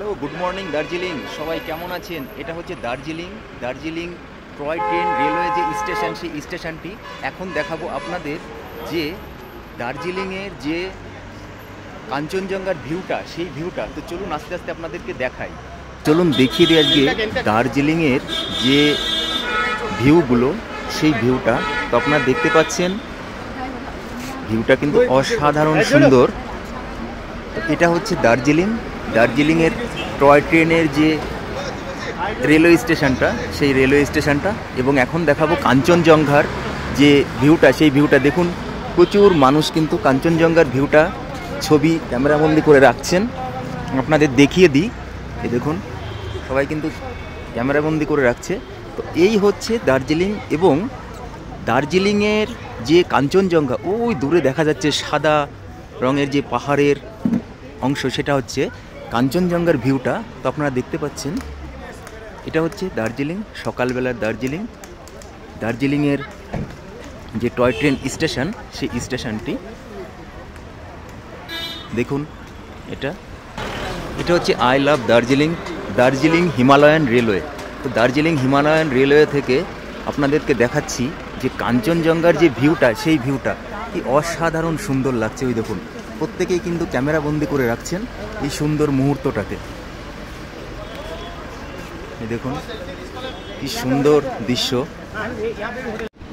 Hello, good morning Darjeeling. সবাই কেমন আছেন? এটা হচ্ছে দার্জিলিং টয় ট্রেন রেলওয়ে যে স্টেশন, সেই স্টেশনটি এখন দেখাবো আপনাদের। যে দার্জিলিংয়ের যে কাঞ্চনজঙ্ঘার ভিউটা, সেই ভিউটা তো চলুন আস্তে আস্তে আপনাদেরকে দেখাই। চলুন দেখিয়ে দিই আজকে দার্জিলিংয়ের যে ভিউগুলো, সেই ভিউটা তো আপনারা দেখতে পাচ্ছেন। ভিউটা কিন্তু অসাধারণ সুন্দর। এটা হচ্ছে দার্জিলিংয়ের টয় ট্রেনের যে রেলওয়ে স্টেশনটা, সেই রেলওয়ে স্টেশনটা। এবং এখন দেখাবো কাঞ্চনজঙ্ঘার যে ভিউটা, সেই ভিউটা দেখুন। প্রচুর মানুষ কিন্তু কাঞ্চনজঙ্ঘার ভিউটা ছবি ক্যামেরাবন্দি করে রাখছেন। আপনাদের দেখিয়ে দিই, এই দেখুন সবাই কিন্তু ক্যামেরাবন্দি করে রাখছে। তো এই হচ্ছে দার্জিলিং, এবং দার্জিলিংয়ের যে কাঞ্চনজঙ্ঘা, ওই দূরে দেখা যাচ্ছে সাদা রঙের যে পাহাড়ের অংশ, সেটা হচ্ছে কাঞ্চনজঙ্ঘার ভিউটা। তো আপনারা দেখতে পাচ্ছেন, এটা হচ্ছে দার্জিলিং, সকালবেলার দার্জিলিংয়ের যে টয় ট্রেন স্টেশন, সেই স্টেশনটি দেখুন। এটা হচ্ছে I love Darjeeling Himalayan railway. তো দার্জিলিং হিমালয়ান রেলওয়ে থেকে আপনাদেরকে দেখাচ্ছি যে কাঞ্চনজঙ্ঘার যে ভিউটা, সেই ভিউটা কি অসাধারণ সুন্দর লাগছে। ওই দেখুন, প্রত্যেকেই কিন্তু ক্যামেরা বন্দি করে রাখছেন এই সুন্দর মুহূর্তটাকে। এই দেখুন কি সুন্দর দৃশ্য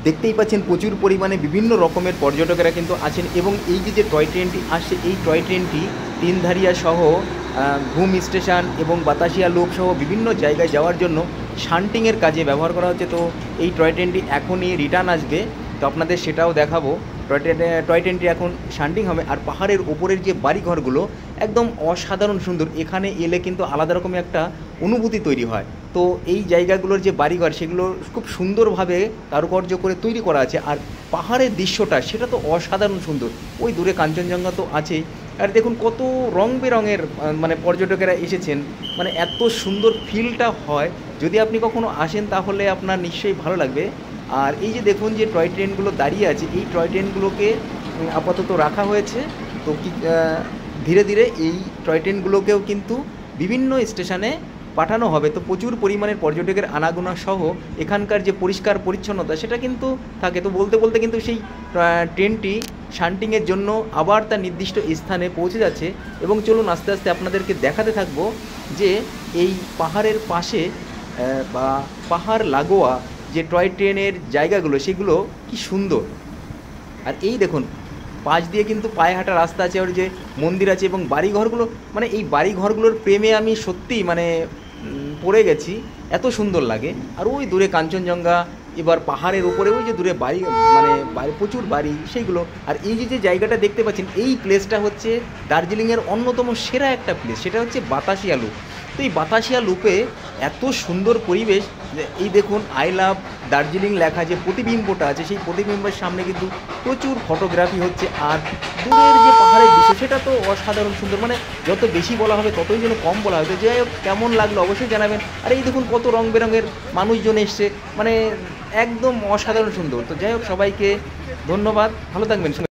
দেখতেই পাচ্ছেন। প্রচুর পরিমাণে বিভিন্ন রকমের পর্যটকেরা কিন্তু আছেন, এবং এই যে টয় ট্রেনটি আসছে, এই টয় ট্রেনটি তিনধারিয়া সহ ঘুম স্টেশন এবং বাতাসিয়া লুপ সহ বিভিন্ন জায়গায় যাওয়ার জন্য শান্টিংয়ের কাজে ব্যবহার করা হচ্ছে। তো এই টয় ট্রেনটি এখনই রিটার্ন আসবে, তো আপনাদের সেটাও দেখাবো। টয় ট্রেনটি এখন শান্টিং হবে। আর পাহাড়ের ওপরের যে বাড়িঘরগুলো একদম অসাধারণ সুন্দর। এখানে এলে কিন্তু আলাদা রকমের একটা অনুভূতি তৈরি হয়। তো এই জায়গাগুলোর যে বাড়িঘর, সেগুলো খুব সুন্দরভাবে কারুকার্য করে তৈরি করা আছে। আর পাহাড়ের দৃশ্যটা, সেটা তো অসাধারণ সুন্দর। ওই দূরে কাঞ্চনজঙ্ঘা তো আছেই। আর দেখুন কত রং বেরঙের মানে পর্যটকেরা এসেছেন, মানে এত সুন্দর ফিলটা হয়। যদি আপনি কখনো আসেন তাহলে আপনার নিশ্চয়ই ভালো লাগবে। আর এই যে দেখুন যে টয় ট্রেনগুলো দাঁড়িয়ে আছে, এই টয় ট্রেনগুলোকে আপাতত রাখা হয়েছে। তো ধীরে ধীরে এই টয় ট্রেনগুলোকেও কিন্তু বিভিন্ন স্টেশনে পাঠানো হবে। তো প্রচুর পরিমাণের পর্যটকের আনাগোনা সহ এখানকার যে পরিষ্কার পরিচ্ছন্নতা, সেটা কিন্তু থাকে। তো বলতে বলতে কিন্তু সেই ট্রেনটি শান্টিংয়ের জন্য আবার তার নির্দিষ্ট স্থানে পৌঁছে যাচ্ছে। এবং চলুন আস্তে আস্তে আপনাদেরকে দেখাতে থাকবো যে এই পাহাড়ের পাশে বা পাহাড় লাগোয়া যে টয় ট্রেনের জায়গাগুলো, সেগুলো কি সুন্দর। আর এই দেখুন পাশ দিয়ে কিন্তু পায়ে হাঁটা রাস্তা আছে, আর যে মন্দির আছে এবং বাড়িঘরগুলো, মানে এই বাড়িঘরগুলোর প্রেমে আমি সত্যিই মানে পড়ে গেছি, এত সুন্দর লাগে। আর ওই দূরে কাঞ্চনজঙ্ঘা, এবার পাহাড়ের উপরে ওই যে দূরে বাড়ি, মানে প্রচুর বাড়ি সেইগুলো। আর এই যে জায়গাটা দেখতে পাচ্ছেন, এই প্লেসটা হচ্ছে দার্জিলিংয়ের অন্যতম সেরা একটা প্লেস, সেটা হচ্ছে বাতাসিয়া লুপ। তো এই বাতাসিয়া লুপে এত সুন্দর পরিবেশ। এই দেখুন আই লাভ দার্জিলিং লেখা যে প্রতিবিম্বটা আছে, সেই প্রতিবিম্বের সামনে কিন্তু প্রচুর ফটোগ্রাফি হচ্ছে। আর দূরের যে পাহাড়ের দৃশ্য, সেটা তো অসাধারণ সুন্দর। মানে যত বেশি বলা হবে ততই যেন কম বলা হবে। যাই হোক, কেমন লাগলো অবশ্যই জানাবেন। আর এই দেখুন কত রং বেরঙের মানুষজন এসছে, মানে একদম অসাধারণ সুন্দর। তো যাই হোক, সবাইকে ধন্যবাদ, ভালো থাকবেন।